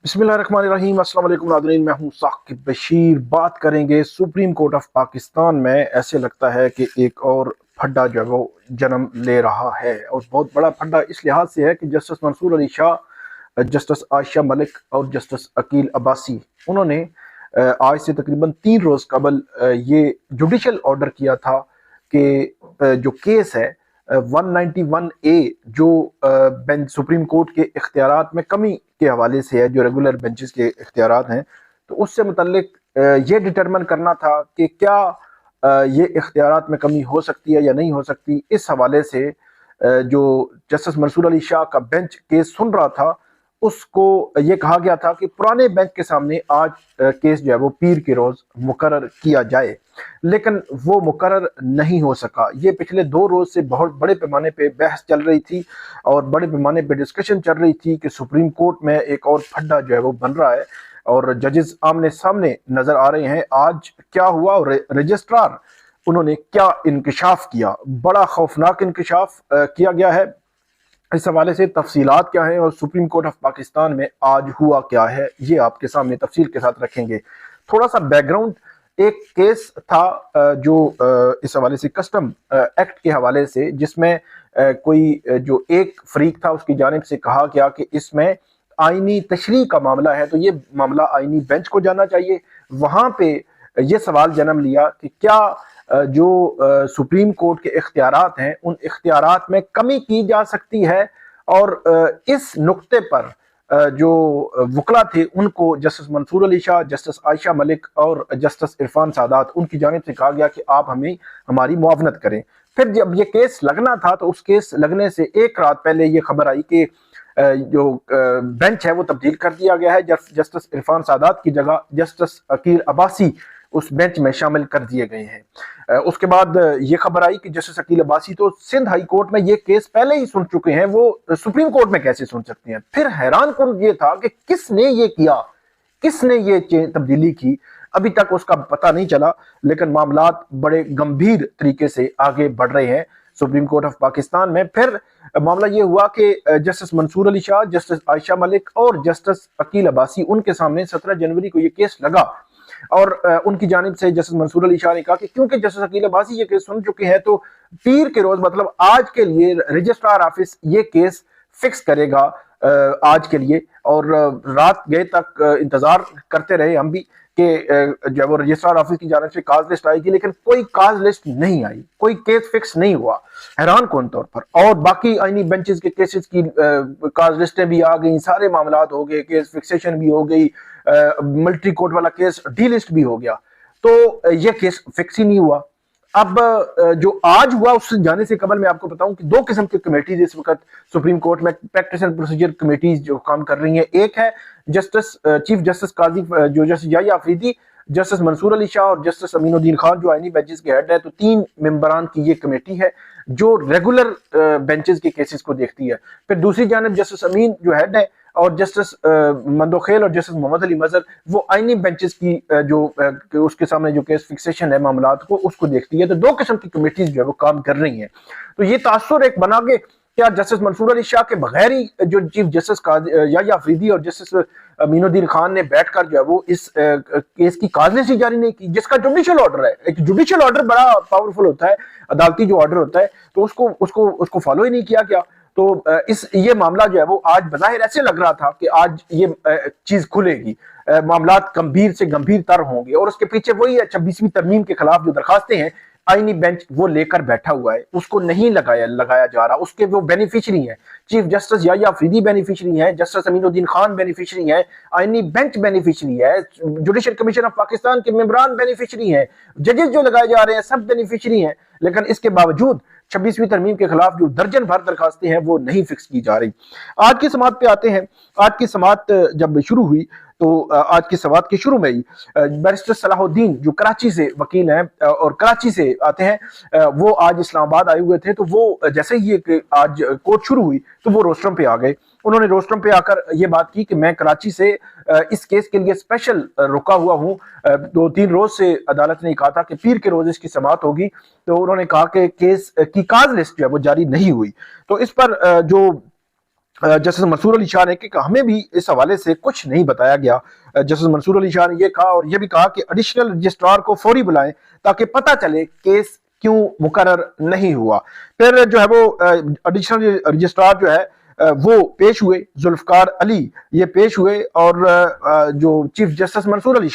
बिस्मिल्लाहिर्रहमानिर्रहीम। अस्सलाम वालेकुम नाज़रीन, मैं हूं साकिब बशीर। बात करेंगे सुप्रीम कोर्ट ऑफ पाकिस्तान में ऐसे लगता है कि एक और फड्डा जो है वो जन्म ले रहा है, और बहुत बड़ा फड्डा इस लिहाज से है कि जस्टिस मंसूर अली शाह, जस्टिस आयशा मलिक और जस्टिस अकील अब्बासी, उन्होंने आज से तकरीबन 3 रोज़ कबल ये जुडिशल ऑर्डर किया था कि जो केस है 191A, जो बेंच सुप्रीम कोर्ट के इख्तियारात में कमी के हवाले से है, जो रेगुलर बेंचेस के इख्तियारात हैं, तो उससे मुतल्लिक ये डिटरमिन करना था कि क्या ये इख्तियारात में कमी हो सकती है या नहीं हो सकती। इस हवाले से जो जस्टिस मंसूर अली शाह का बेंच केस सुन रहा था, उसको ये कहा गया था कि पुराने बेंच के सामने आज केस जो है वो पीर के रोज़ मुकर्रर किया जाए, लेकिन वो मुकर्रर नहीं हो सका। ये पिछले 2 रोज़ से बहुत बड़े पैमाने पे बहस चल रही थी और बड़े पैमाने पे डिस्कशन चल रही थी कि सुप्रीम कोर्ट में एक और फड्डा जो है वो बन रहा है और जजेस आमने सामने नजर आ रहे हैं। आज क्या हुआ और रजिस्ट्रार उन्होंने क्या इंकशाफ किया, बड़ा खौफनाक इंकशाफ किया गया है। इस हवाले से तफसीलात क्या है और सुप्रीम कोर्ट ऑफ पाकिस्तान में आज हुआ क्या है, ये आपके सामने तफसील के साथ रखेंगे। थोड़ा सा बैकग्राउंड, एक केस था जो इस हवाले से कस्टम एक्ट के हवाले से, जिसमें कोई जो एक फरीक था उसकी जानिब से कहा गया कि इसमें आईनी तशरीह का मामला है, तो ये मामला आईनी बेंच को जाना चाहिए। वहाँ पे ये सवाल जन्म लिया कि क्या जो सुप्रीम कोर्ट के इख्तियारात हैं उन इख्तियारात में कमी की जा सकती है, और इस नुक्ते पर जो वकला थे उनको जस्टिस मंसूर अली शाह, जस्टिस आयशा मलिक और जस्टिस इरफान सादात, उनकी जानिब से कहा गया कि आप हमें हमारी मुआवनत करें। फिर जब ये केस लगना था तो उस केस लगने से एक रात पहले ये खबर आई कि जो बेंच है वो तब्दील कर दिया गया है। जस्टिस इरफान सादात की जगह जस्टिस अकील अब्बासी उस बेंच में शामिल कर दिए गए हैं। उसके बाद ये खबर आई कि जस्टिस अकील अब्बासी तो सिंध हाई कोर्ट में ये केस पहले ही सुन चुके हैं, वो सुप्रीम कोर्ट में कैसे सुन सकते हैं। फिर हैरान कुन ये था कि किसने ये किया, किसने ये तब्दीली की, अभी तक उसका पता नहीं चला। लेकिन मामलात बड़े गंभीर तरीके से आगे बढ़ रहे हैं सुप्रीम कोर्ट ऑफ पाकिस्तान में। फिर मामला ये हुआ कि जस्टिस मंसूर अली शाह, जस्टिस आयशा मलिक और जस्टिस अकील अब्बासी, उनके सामने 17 जनवरी को ये केस लगा और उनकी जानिब से जस्टिस मंसूर अली शाह ने कहा कि क्योंकि जस्टिस अकील अब्बासी ये केस सुन चुके हैं तो पीर के रोज, मतलब आज के लिए, रजिस्ट्रार ऑफिस ये केस फिक्स करेगा आज के लिए। और रात गए तक इंतजार करते रहे हम भी कि जब वो रजिस्ट्रार ऑफिस की जानिब से काज लिस्ट आएगी, लेकिन कोई काज लिस्ट नहीं आई, कोई केस फिक्स नहीं हुआ, हैरान कौन तौर पर। और बाकी आईनी बेंचेस के केसेस की काज लिस्टें भी आ गई, सारे मामलात हो गए, केस फिक्सेशन भी हो गई, मिलिट्री कोर्ट वाला केस डी लिस्ट भी हो गया, तो ये केस फिक्स ही नहीं हुआ। अब जो आज हुआ उससे जाने से कबल मैं आपको बताऊं कि 2 किस्म की कमेटीज इस वक्त सुप्रीम कोर्ट में, प्रैक्टिस एंड प्रोसीजर कमेटीज जो काम कर रही हैं। एक है जस्टिस चीफ जस्टिस काजी जो जस्टिस याहिया अफरीदी, जस्टिस मंसूर अली शाह और जस्टिस अमीनुद्दीन खान जो आईनी बेंचेस के हेड है। तो 3 मेंबरान की ये कमेटी है जो रेगुलर बेंचेस के केसेस को देखती है। फिर दूसरी जानब जस्टिस अमीन जो हेड है और जस्टिस मंदोखेल और जस्टिस मोहम्मद अली मजहर वो आईनी बेंचेस की जो उसके सामने जो केस फिक्सेशन है मामलात को, उसको देखती है। तो 2 किस्म की कमेटीज जो है वो काम कर रही हैं। तो ये तासुर एक बना के क्या जस्टिस मंसूर अली शाह के बगैर ही जो चीफ जस्टिस याहिया अफरीदी और जस्टिस अमीनुद्दीन खान ने बैठकर जो है वो इस केस की काजलिस्ट जारी नहीं की, जिसका जुडिशियल ऑर्डर है। एक जुडिशियल ऑर्डर बड़ा पावरफुल होता है, अदालती जो ऑर्डर होता है, तो उसको फॉलो ही नहीं किया गया। तो ये मामला जो है वो आज बज़ाहिर ऐसे लग रहा था कि आज ये चीज खुलेगी, मामलात गंभीर से गंभीर तर होंगे, और उसके पीछे वही है 26वीं तरमीम के खिलाफ जो दरखास्तें हैं आईनी बेंच वो लेकर बैठा हुआ है, उसको नहीं लगाया जा रहा। उसके वो बेनिफिशरी हैं, chief justice Yahya Afridi beneficiary हैं, जस्टिस अमीनुद्दीन खान बेनिफिशरी हैं, आईनी बेंच बेनिफिशरी है, जुडिशल कमीशन ऑफ पाकिस्तान के मेंबरान बेनिफिशरी हैं, जजेस जो लगाए जा रहे हैं सब बेनिफिशरी हैं। लेकिन इसके बावजूद 26वीं तरमीम के खिलाफ जो दर्जन भर दरखास्तें हैं वो नहीं फिक्स की जा रही। आज की समात पे आते हैं। आज की समात जब शुरू हुई तो आज की समात के शुरू में ही बैरिस्टर सलाहुद्दीन जो कराची से वकील हैं और कराची से आते हैं, वो आज इस्लामाबाद आए हुए थे। तो वो जैसे ही आज कोर्ट शुरू हुई तो वो रोस्ट्रम पे आ गए। उन्होंने रोस्ट्रम पे आकर ये बात की कि मैं कराची से इस केस के लिए स्पेशल रुका हुआ हूँ। 2-3 रोज से अदालत ने कहा था कि पीर के रोज इसकी समात होगी, तो उन्होंने कहा कि केस की काज लिस्ट जो है वो जारी नहीं हुई। तो इस पर जो जस्टिस मंसूर अली शाह ने कि हमें भी इस हवाले से कुछ नहीं बताया गया। जस्टिस मंसूर अली शाह ने ये कहा और ये भी कहा कि एडिशनल रजिस्ट्रार को फौरी बुलाएं ताकि पता चले केस क्यों मुकर्रर नहीं हुआ। फिर जो है वो एडिशनल रजिस्ट्रार जो है वो पेश हुए, जुल्फकार अली ये पेश हुए और जो चीफ जस्टिस मंसूर अली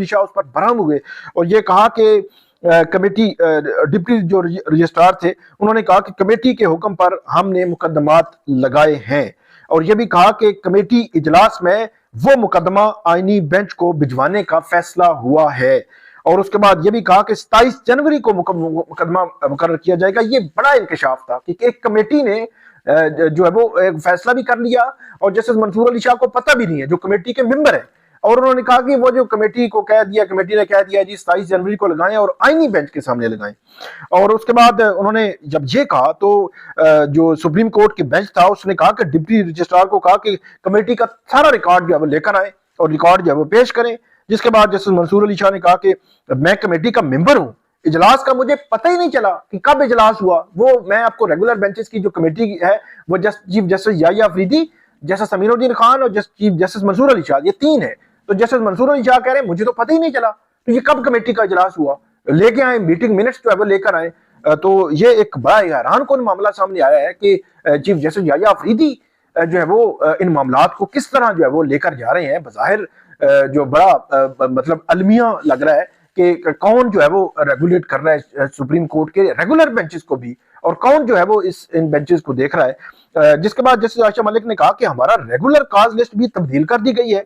शाह उस पर बरहम हुए और ये कहा कि कमेटी डिप्टी जो रजिस्ट्रार थे उन्होंने कहा कि कमेटी के हुक्म पर हमने मुकदमात लगाए हैं और यह भी कहा कि कमेटी इजलास में वो मुकदमा आईनी बेंच को भिजवाने का फैसला हुआ है और उसके बाद यह भी कहा कि 27 जनवरी को मुकदमा मुकर्रर किया जाएगा। ये बड़ा इंकशाफ था कि एक कमेटी ने जो है वो एक फैसला भी कर लिया और जस्टिस मंसूर अली शाह को पता भी नहीं है, जो कमेटी के मेंबर है, और उन्होंने कहा कि वो जो कमेटी ने कह दिया जी 27 जनवरी को लगाएं और आईनी बेंच के सामने लगाएं। और उसके बाद उन्होंने जब ये कहा तो जो सुप्रीम कोर्ट के बेंच था उसने कहा कि डिप्टी रजिस्ट्रार को कहा कि कमेटी का सारा रिकॉर्ड जो है वो लेकर आए और रिकॉर्ड जो है वो पेश करें। जिसके बाद जस्टिस मंसूर अली शाह ने कहा कि मैं कमेटी का मेंबर हूं, इजलास का मुझे पता ही नहीं चला कि कब इजलास हुआ। वो मैं आपको रेगुलर बेंचेस की जो कमेटी है वो chief justice Yahya Afridi, justice Aminuddin Khan और चीफ जस्टिस मंसूर अली शाह, ये तीन है। तो जस्टिस मंसूर अली शाह कह रहे हैं मुझे तो पता ही नहीं चला, तो ये कब कमेटी का इजलास हुआ, लेके आए मीटिंग मिनट्स जो है वो लेकर आए। तो ये एक बड़ा हैरान कौन मामला सामने आया है कि चीफ जस्टिस याहिया अफरीदी जो है वो इन मामलात को किस तरह जो है वो लेकर जा रहे हैं। बज़ाहिर जो बड़ा मतलब अलमिया लग रहा है कि कौन जो है वो रेगुलेट कर रहा है सुप्रीम कोर्ट के रेगुलर बेंचेस को भी और कौन जो है वो इन बेंचेस को देख रहा है। जिसके बाद जस्टिस आयशा मलिक ने कहा कि हमारा रेगुलर काज लिस्ट भी तब्दील कर दी गई है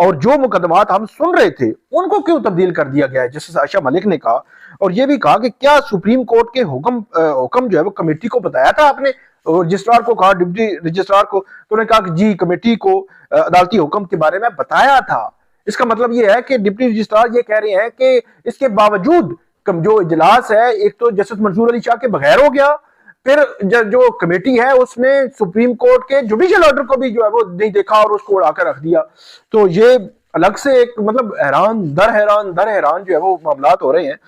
और जो मुकदमात हम सुन रहे थे उनको क्यों तब्दील कर दिया गया है, जस्टिस आयशा मलिक ने कहा। और यह भी कहा कि क्या सुप्रीम कोर्ट के हुक्म जो है वो कमेटी को बताया था आपने, रजिस्ट्रार को कहा, डिप्टी रजिस्ट्रार को, तो उन्होंने कहा कि जी कमेटी को अदालती हुक्म के बारे में बताया था। इसका मतलब यह है कि डिप्टी रजिस्ट्रार ये कह रहे हैं कि इसके बावजूद जो इजलास है एक तो जस्टिस मंसूर अली शाह के बगैर हो गया, फिर जो कमेटी है उसने सुप्रीम कोर्ट के जुडिशियल ऑर्डर को भी जो है वो नहीं देखा और उसको उड़ाकर रख दिया। तो ये अलग से एक मतलब दर हैरान जो है वो मामलात हो रहे हैं।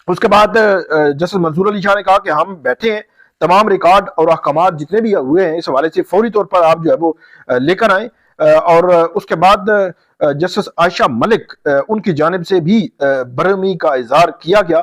उसके बाद जस्टिस मंसूर अली शाह ने कहा कि हम बैठे हैं, तमाम रिकॉर्ड और अहकामात जितने भी हुए हैं इस हवाले से फौरी तौर पर आप जो है वो लेकर आए। और उसके बाद जस्टिस आयशा मलिक उनकी जानिब से भी बरहमी का इजहार किया गया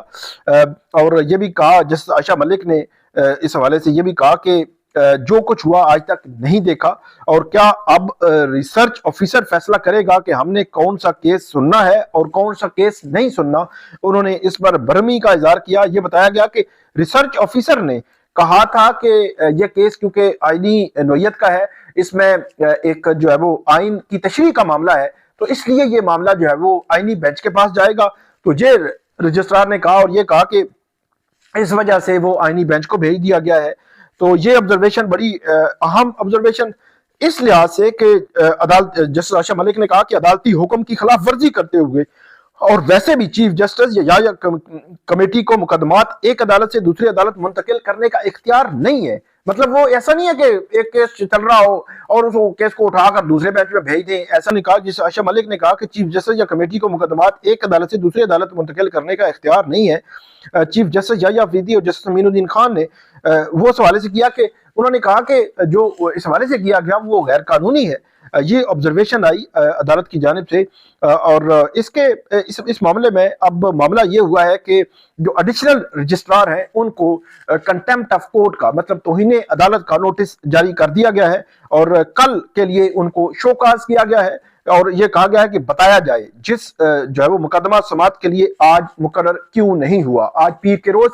और ये भी कहा, जस्टिस आयशा मलिक ने इस हवाले से ये भी कहा कि जो कुछ हुआ आज तक नहीं देखा और क्या अब रिसर्च ऑफिसर फैसला करेगा कि हमने कौन सा केस सुनना है और कौन सा केस नहीं सुनना। उन्होंने इस पर बरहमी का इजहार किया। ये बताया गया कि रिसर्च ऑफिसर ने कहा था कि यह केस क्योंकि आईनी नोयत का है, इसमें एक जो है वो आइन की तशरीह का मामला है, तो इसलिए ये मामला जो है वो आईनी बेंच के पास जाएगा। तो ये रजिस्ट्रार ने कहा और ये कहा कि इस वजह से वो आईनी बेंच को भेज दिया गया है। तो ये ऑब्जर्वेशन बड़ी अहम ऑब्जर्वेशन इस लिहाज से कि अदालत जस्टिस आयशा मलिक ने कहा कि अदालती हुक्म की खिलाफ वर्जी करते हुए और वैसे भी चीफ जस्टिस या कमेटी को मुकदमात एक अदालत से दूसरी अदालत मुंतकिल करने का इख्तियार नहीं है। मतलब वो ऐसा नहीं है कि एक केस चल रहा हो और उस केस को उठाकर दूसरे बेंच में भेज दें, ऐसा नहीं कहा। जिस आयशा मलिक ने कहा कि चीफ जस्टिस या कमेटी को मुकदमात एक अदालत से दूसरी अदालत मुंतकिल करने का इख्तियार नहीं है। चीफ जस्टिस याहिया अफरीदी और जस्टिस अमीनुद्दीन खान ने वो इस हवाले से किया कि उन्होंने कहा कि जो इस हवाले से किया गया वो गैर कानूनी है। ये ऑब्जर्वेशन आई अदालत की जानिब से और इस मामले में अब मामला ये हुआ है कि जो एडिशनल रजिस्ट्रार हैं उनको कंटेम्प्ट ऑफ कोर्ट का मतलब तौहीन अदालत का नोटिस जारी कर दिया गया है और कल के लिए उनको शोकाज किया गया है और ये कहा गया है कि बताया जाए जिस जो है वो मुकदमा समाअत के लिए आज मुकर्रर क्यों नहीं हुआ। आज पीर के रोज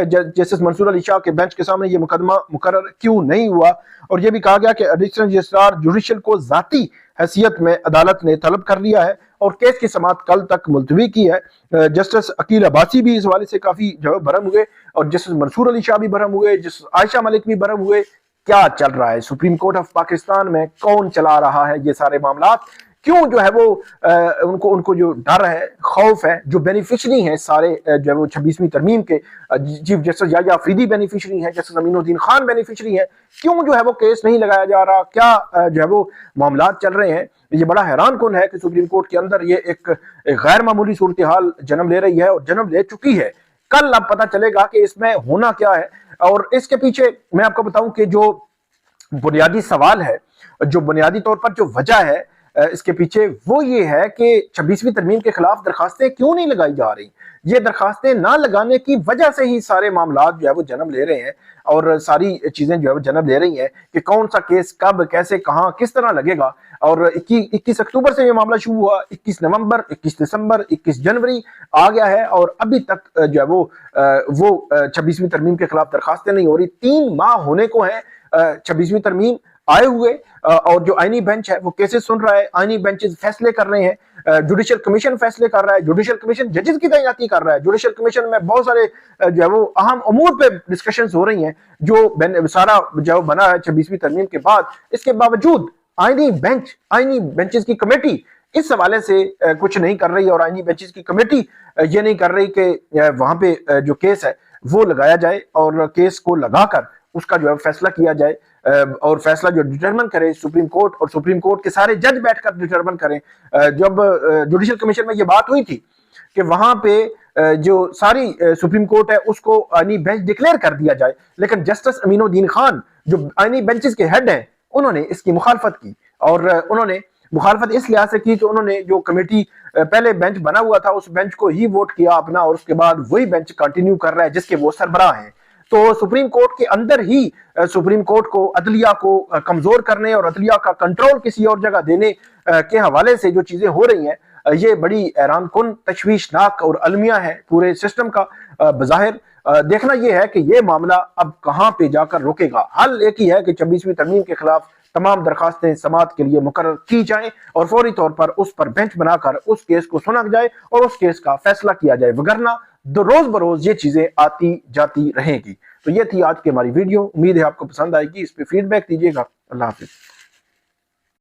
जस्टिस मंसूर अली शाह के बेंच के सामने ये मुकदमा मुकर्रर क्यों नहीं हुआ। और ये भी कहा गया कि एडिशनल रजिस्ट्रार जुडिशियल को जाती हैसियत में अदालत ने तलब कर लिया है और केस की समाअत कल तक मुलतवी की है। जस्टिस अकील अब्बासी भी इस हवाले से काफी जो बरहम हुए और जस्टिस मंसूर अली शाह भी बरहम हुए, जस्टिस आयशा मलिक भी बरहम हुए। क्या चल रहा है सुप्रीम कोर्ट ऑफ पाकिस्तान में, कौन चला रहा है ये सारे मामला, क्यों जो है वो उनको जो डर है, खौफ है, जो बेनिफिशरी हैं सारे जो है वो 26वीं तरमीम के chief justice Yahya Afridi beneficiary हैं, जस्टिस अमीनुद्दीन खान बेनिफिशरी हैं, क्यों जो है वो केस नहीं लगाया जा रहा, क्या जो है वो मामलात चल रहे हैं। ये बड़ा हैरान कौन है कि सुप्रीम कोर्ट के अंदर ये एक गैर मामूली सूरत हाल जन्म ले रही है और जन्म ले चुकी है। कल अब पता चलेगा कि इसमें होना क्या है। और इसके पीछे मैं आपको बताऊं कि जो بنیادی سوال ہے، جو بنیادی طور پر جو وجہ ہے اس کے پیچھے، وہ یہ ہے کہ 26ویں ترمیم کے خلاف درخواستیں کیوں نہیں لگائی جا رہی۔ یہ درخواستیں نہ لگانے کی وجہ سے ہی سارے معاملات جو ہے وہ جنم لے رہے ہیں، اور ساری چیزیں جو ہے وہ جنم لے رہی ہیں کہ کون سا کیس کب کیسے کہاں کس طرح لگے گا۔ اور 21 اکتوبر سے یہ معاملہ شروع ہوا، 21 نومبر 21 دسمبر 21 جنوری آ گیا ہے، اور ابھی تک جو ہے وہ 26ویں ترمیم کے خلاف درخواستیں نہیں ہو رہی۔ 3 ماہ ہونے کو ہیں 26ویں ترمیم آئے ہوئے، اور جو آئینی بینچ ہے وہ کیسز سن رہا ہے، آئینی بینچز فیصلے کر رہے ہیں، جوڈیشل کمیشن فیصلے کر رہا ہے، جوڈیشل کمیشن ججز کی تعیناتی کر رہا ہے، جوڈیشل کمیشن میں بہت سارے جو ہے وہ اہم امور پہ ڈسکشنز ہو رہی ہیں، جو سارا جو بنا ہے 26ویں ترمیم کے بعد۔ اس کے باوجود آئینی بینچز کی کمیٹی اس حوالے سے کچھ نہیں کر رہی، اور آئینی بینچز کی کمیٹی یہ نہیں کر رہی کہ وہاں پہ جو کیس ہے وہ لگایا جائے، اور کیس کو لگا کر اس کا جو ہے فیصلہ کیا جائے، اور فیصلہ جو ڈٹرمن کرے سپریم کورٹ، اور سپریم کورٹ کے سارے جج بیٹھ کر ڈٹرمن کریں۔ جب جوڈیشل کمیشن میں یہ بات ہوئی تھی کہ وہاں پہ جو ساری سپریم کورٹ ہے اس کو آئینی بینچ ڈکلیئر کر دیا جائے، لیکن جسٹس امین الدین خان جو آئینی بینچز کے ہیڈ ہیں انہوں نے اس کی مخالفت کی، اور انہوں نے مخالفت اس لحاظ سے کی کہ انہوں نے جو کمیٹی پہلے بینچ بنا ہوا تھا اس بینچ کو ہی ووٹ کیا اپنا، اور اس کے بعد وہی بینچ کنٹینیو کر رہا ہے جس کے وہ سربراہ ہیں۔ تو سپریم کورٹ کے اندر ہی سپریم کورٹ کو عدلیہ کو کمزور کرنے اور عدلیہ کا کنٹرول کسی اور جگہ دینے کے حوالے سے جو چیزیں ہو رہی ہیں، یہ بڑی حیران کن، تشویشناک اور المیہ ہے پورے سسٹم کا۔ بظاہر دیکھنا یہ ہے کہ یہ معاملہ اب کہاں پہ جا کر رکے گا۔ حل ایک ہی ہے کہ 26ویں ترمیم کے خلاف تمام درخواستیں سماعت کے لیے مقرر کی جائیں، اور فوری طور پر اس پر بینچ بنا کر اس کیس کو سنا جائے اور اس کیس کا فیصلہ کیا جائے، وگرنہ روز بروز یہ چیزیں آتی جاتی رہیں گی۔ تو یہ تھی آج کی ہماری ویڈیو، امید ہے آپ کو پسند آئے گی، اس پہ فیڈ بیک دیجیے گا۔ اللہ حافظ۔